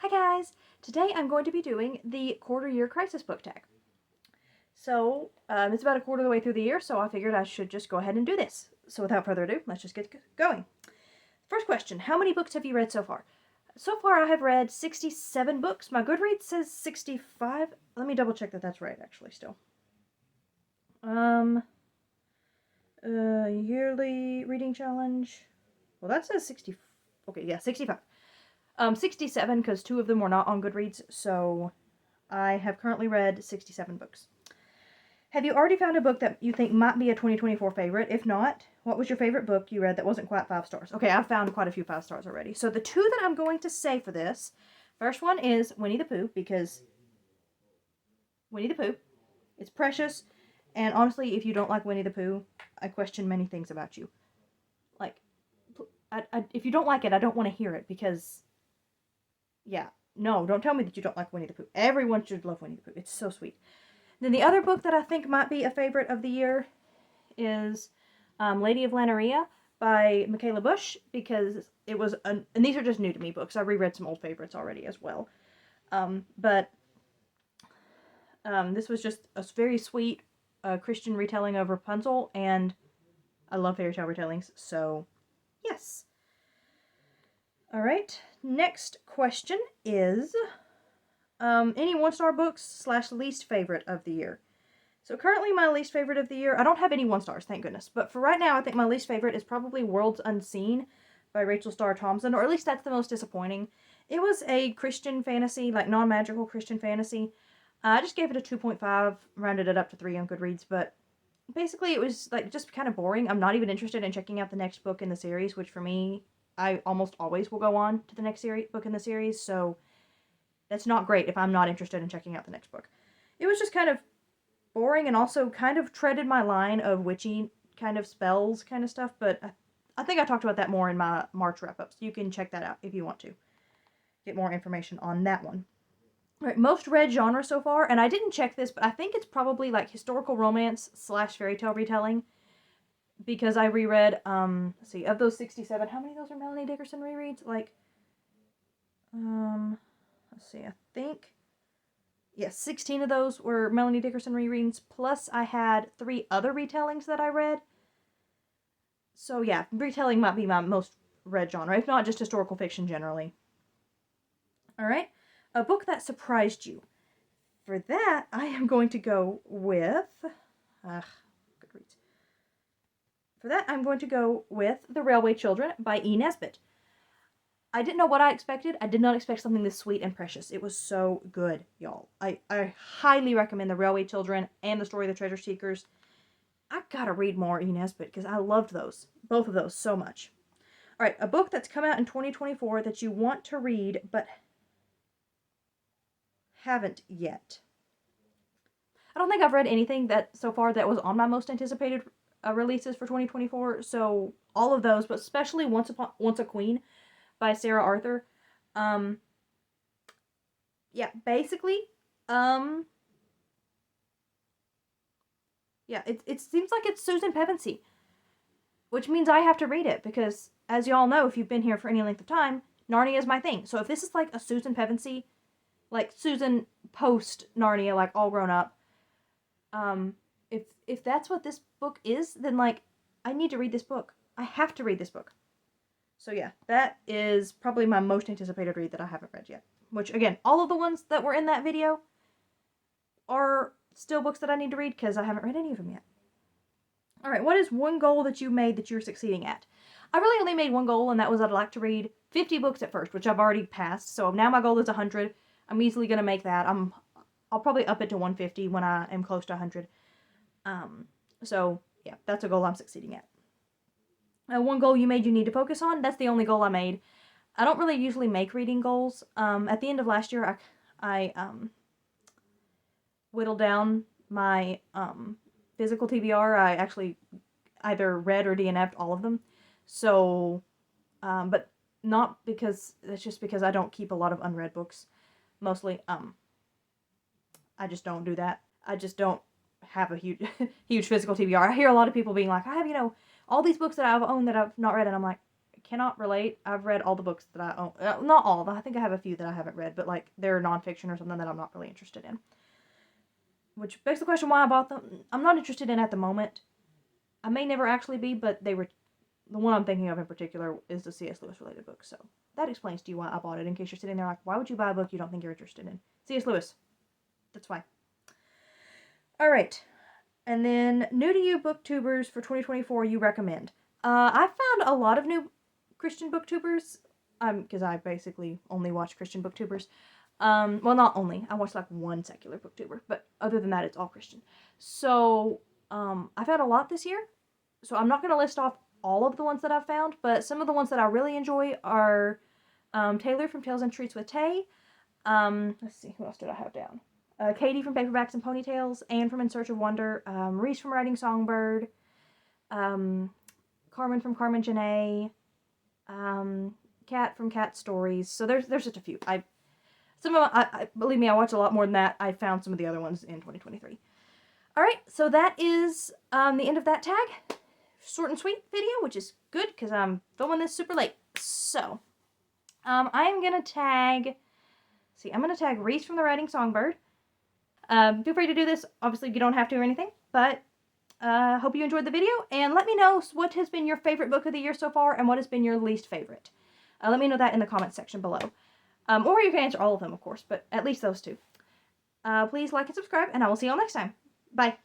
Hi guys! Today I'm going to be doing the quarter year crisis book tag. So, it's about a quarter of the way through the year, so I figured I should just go ahead and do this. So without further ado, let's just get going. First question, how many books have you read so far? So far I have read 67 books. My Goodreads says 65. Let me double check that that's right actually still. Yearly reading challenge. Well, that says 60. Okay, yeah, 65. 67 because 2 of them were not on Goodreads, so I have currently read 67 books. Have you already found a book that you think might be a 2024 favorite? If not, what was your favorite book you read that wasn't quite 5 stars? Okay, I've found quite a few 5 stars already. So the 2 that I'm going to say for this, first one is Winnie the Pooh, because Winnie the Pooh, it's precious, and honestly, if you don't like Winnie the Pooh, I question many things about you. Like, if you don't like it, I don't want to hear it, because yeah, no, don't tell me that you don't like Winnie the Pooh. Everyone should love Winnie the Pooh. It's so sweet. Then the other book that I think might be a favorite of the year is Lady of Lanaria by Michaela Bush, because it was, and these are just new to me books. I reread some old favorites already as well. But this was just a very sweet Christian retelling of Rapunzel, and I love fairy tale retellings, so yes. Alright, next question is any 1-star books / least favorite of the year. So currently my least favorite of the year, I don't have any 1 stars, thank goodness, but for right now I think my least favorite is probably Worlds Unseen by Rachel Starr Thompson, or at least that's the most disappointing. It was a Christian fantasy, like non-magical Christian fantasy. I just gave it a 2.5, rounded it up to 3 on Goodreads, but basically it was like just kind of boring. I'm not even interested in checking out the next book in the series, which for me, I almost always will go on to the next book in the series, so that's not great if I'm not interested in checking out the next book. It was just kind of boring and also kind of treaded my line of witchy kind of spells kind of stuff, but I think I talked about that more in my March wrap-up, so you can check that out if you want to get more information on that one. All right, most read genre so far, and I didn't check this, but I think it's probably like historical romance / fairy tale retelling, because I reread, let's see, of those 67, how many of those are Melanie Dickerson rereads? Like, let's see, I think, yes, 16 of those were Melanie Dickerson rereads, plus I had 3 other retellings that I read. So yeah, retelling might be my most read genre, if not just historical fiction generally. Alright, a book that surprised you. For that, I am going to go with, Goodreads. For that, I'm going to go with The Railway Children by E. Nesbitt. I didn't know what I expected. I did not expect something this sweet and precious. It was so good, y'all. I highly recommend The Railway Children and The Story of the Treasure Seekers. I gotta read more E. Nesbitt because I loved those. Both of those so much. Alright, a book that's come out in 2024 that you want to read but haven't yet. I don't think I've read anything that so far that was on my most anticipated releases for 2024, so all of those, but especially Once a Queen by Sarah Arthur. Yeah, basically, yeah, it seems like it's Susan Pevensey, which means I have to read it, because, as y'all know, if you've been here for any length of time, Narnia is my thing. So if this is like a Susan Pevensey, like Susan post-Narnia, like all grown up, if that's what this book is, then, like, I need to read this book. I have to read this book. So yeah, that is probably my most anticipated read that I haven't read yet. Which, again, all of the ones that were in that video are still books that I need to read because I haven't read any of them yet. Alright, what is one goal that you made that you're succeeding at? I really only made one goal, and that was I'd like to read 50 books at first, which I've already passed. So now my goal is 100. I'm easily going to make that. I'll probably up it to 150 when I am close to 100. So yeah, that's a goal I'm succeeding at. One goal you made you need to focus on, that's the only goal I made. I don't really usually make reading goals. At the end of last year, I whittled down my physical TBR. I actually either read or DNF'd all of them. So, but not because, it's just because I don't keep a lot of unread books. Mostly, I just don't do that. I just don't have a huge, huge physical TBR. I hear a lot of people being like, I have, all these books that I've owned that I've not read, and I'm like, cannot relate. I've read all the books that I own. Not all. I think I have a few that I haven't read, but like they're nonfiction or something that I'm not really interested in. Which begs the question why I bought them. I'm not interested in at the moment. I may never actually be, but they were... The one I'm thinking of in particular is the C.S. Lewis related book. So that explains to you why I bought it, in case you're sitting there like, why would you buy a book you don't think you're interested in? C.S. Lewis. That's why. Alright. And then, new to you booktubers for 2024 you recommend. I found a lot of new Christian booktubers. Because I basically only watch Christian booktubers. Well, not only. I watch like one secular booktuber. But other than that, it's all Christian. So, I found a lot this year. So I'm not going to list off all of the ones that I've found, but some of the ones that I really enjoy are Taylor from Tales and Treats with Tay. Let's see, who else did I have down? Katie from Paperbacks and Ponytails, Anne from In Search of Wonder, Reese from Writing Songbird, Carmen from Carmen Janae, Kat from Cat Stories. So there's just a few. Believe me, I watch a lot more than that. I found some of the other ones in 2023. All right, so that is the end of that tag. Short and sweet video, which is good because I'm filming this super late. So, I am going to tag... See, I'm going to tag Reese from the Writing Songbird. Feel free to do this. Obviously, you don't have to or anything. But, hope you enjoyed the video. And let me know what has been your favorite book of the year so far and what has been your least favorite. Let me know that in the comments section below. Or you can answer all of them, of course. But at least those two. Please like and subscribe. And I will see you all next time. Bye.